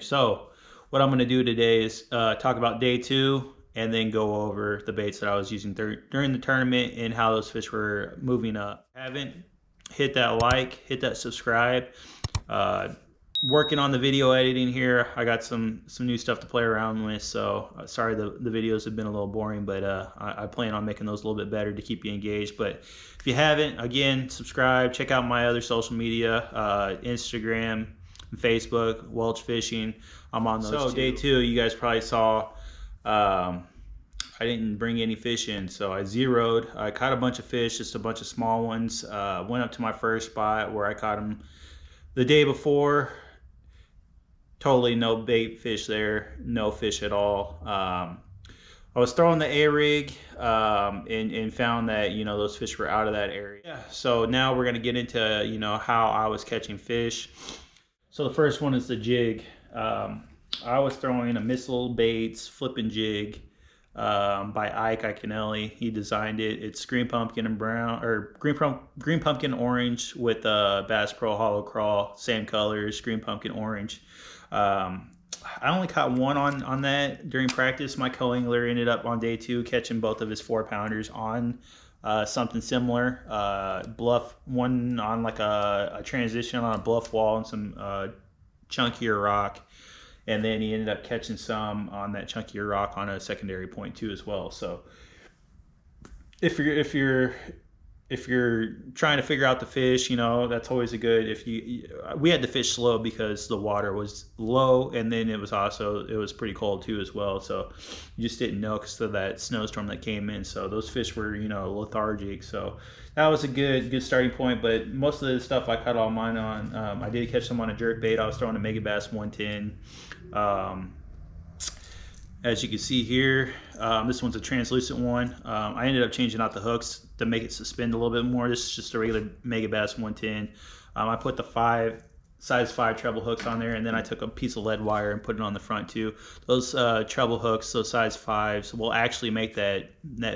So what I'm going to do today is talk about day 2 and then go over the baits that I was using during the tournament and how those fish were moving up. If you haven't, hit that like, hit that subscribe. Working on the video editing here. I got some new stuff to play around with, so sorry the videos have been a little boring, but I plan on making those a little bit better to keep you engaged. But if you haven't, again, subscribe. Check out my other social media, Instagram, Facebook, Welch Fishing. I'm on those. So day 2, you guys probably saw I didn't bring any fish in, so I zeroed. I caught a bunch of fish, just a bunch of small ones. Went up to my first spot where I caught them the day before. Totally no bait fish there, no fish at all. I was throwing the A-rig and found that, you know, those fish were out of that area. Yeah, so now we're going to get into, you know, how I was catching fish. So the first one is the jig. I was throwing a Missile Baits flipping jig by Ike Iconelli. He designed it. It's green pumpkin and brown, or green pumpkin orange with Bass Pro Hollow Crawl, same colors, green pumpkin orange. I only caught one on that during practice. My co-angler ended up on day 2 catching both of his 4-pounders on something similar. Bluff, one on like a transition on a bluff wall and some chunkier rock. And then he ended up catching some on that chunkier rock on a secondary point too as well. So if you're trying to figure out the fish, you know, that's always a good. We had to fish slow because the water was low, and then it was pretty cold too as well. So you just didn't know because of that snowstorm that came in. So those fish were, you know, lethargic. So that was a good starting point. But most of the stuff I caught all mine on, I did catch some on a jerk bait. I was throwing a Mega Bass 110. As you can see here, this one's a translucent one. I ended up changing out the hooks to make it suspend a little bit more. This is just a regular Mega Bass 110. I put the size 5 treble hooks on there, and then I took a piece of lead wire and put it on the front too. Those treble hooks, those size 5s, will actually make that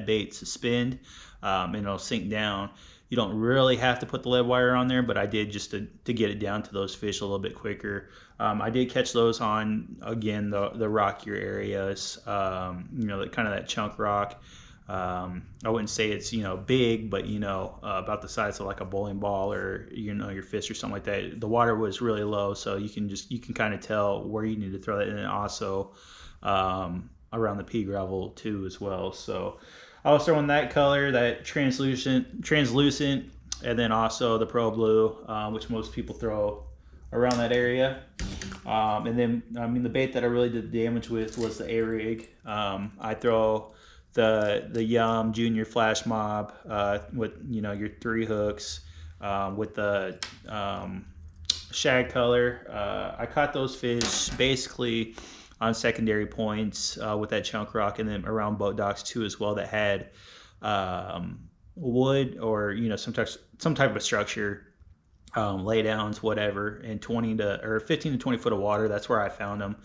bait suspend, and it'll sink down. You don't really have to put the lead wire on there, but I did just to get it down to those fish a little bit quicker. I did catch those on, again, the rockier areas, you know, kind of that chunk rock. I wouldn't say it's, you know, big, but, you know, about the size of like a bowling ball or, you know, your fist or something like that. The water was really low, so you can kind of tell where you need to throw that, and then also around the pea gravel too as well. So I was throwing that color, that translucent, and then also the Pro Blue, which most people throw around that area. And then, I mean, the bait that I really did damage with was the A-rig. I throw the Yum Junior Flash Mob with, you know, your 3 hooks with the shag color. I caught those fish basically on secondary points with that chunk rock, and then around boat docks too as well that had wood or, you know, some type of structure, laydowns, whatever, and 15 to 20 foot of water. That's where I found them.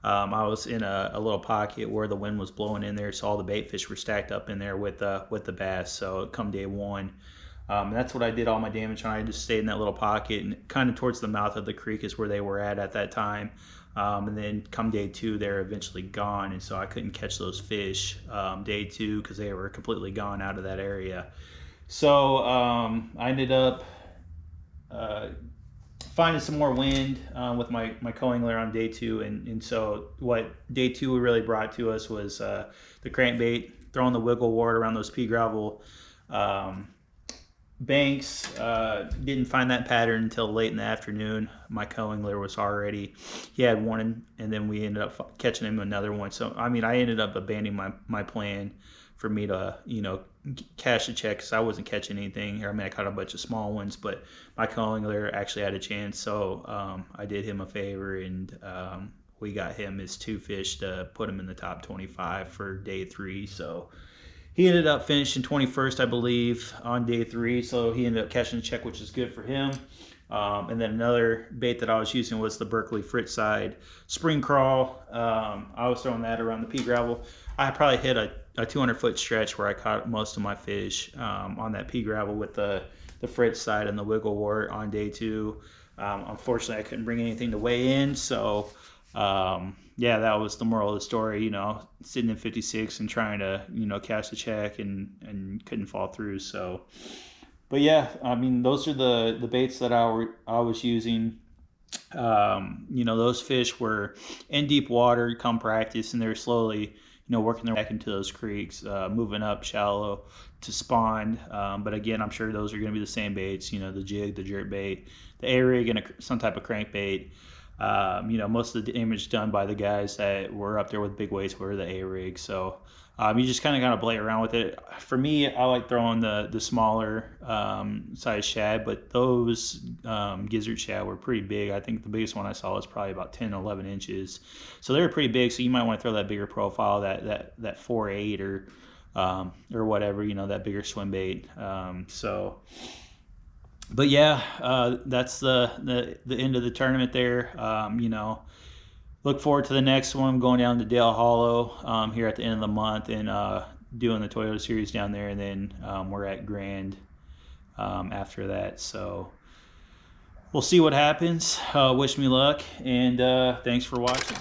I was in a little pocket where the wind was blowing in there, so all the bait fish were stacked up in there with the bass. So come day 1, that's what I did all my damage on. I just stayed in that little pocket, and kind of towards the mouth of the creek is where they were at that time. And then come day 2, they're eventually gone, and so I couldn't catch those fish day 2 because they were completely gone out of that area. So I ended up finding some more wind with my co-angler on day 2, and so what day 2 really brought to us was the crankbait, throwing the wiggle wart around those pea gravel banks. Didn't find that pattern until late in the afternoon. My co-angler he had one, and then we ended up catching him another one. So I mean, I ended up abandoning my plan for me to, you know, cash a check because I wasn't catching anything. I mean, I caught a bunch of small ones, but my co-angler actually had a chance, so I did him a favor, and we got him his 2 fish to put him in the top 25 for day 3. So he ended up finishing 21st, I believe, on day 3. So he ended up catching a check, which is good for him. And then another bait that I was using was the Berkley Fritz side spring crawl. I was throwing that around the pea gravel. I probably hit a 200-foot stretch where I caught most of my fish on that pea gravel with the Fritz side and the wiggle wart on day 2. Unfortunately, I couldn't bring anything to weigh in, so yeah, that was the moral of the story, you know, sitting in 56 and trying to, you know, cash the check and couldn't fall through. So, but yeah, I mean, those are the baits that I was using. You know, those fish were in deep water come practice, and they're slowly, you know, working their way back into those creeks, moving up shallow to spawn. But again, I'm sure those are going to be the same baits, you know, the jig, the jerk bait, the A-rig, and some type of crankbait. You know, most of the damage done by the guys that were up there with big weights were the A-rig. So you just kind of got to play around with it. For me, I like throwing the smaller size shad, but those gizzard shad were pretty big. I think the biggest one I saw was probably about 10, 11 inches. So they were pretty big. So you might want to throw that bigger profile, that 4.8 or whatever, you know, that bigger swim bait. But yeah, that's the end of the tournament there. You know, look forward to the next one. I'm going down to Dale Hollow here at the end of the month and doing the Toyota Series down there, and then we're at Grand after that. So we'll see what happens. Wish me luck, and thanks for watching.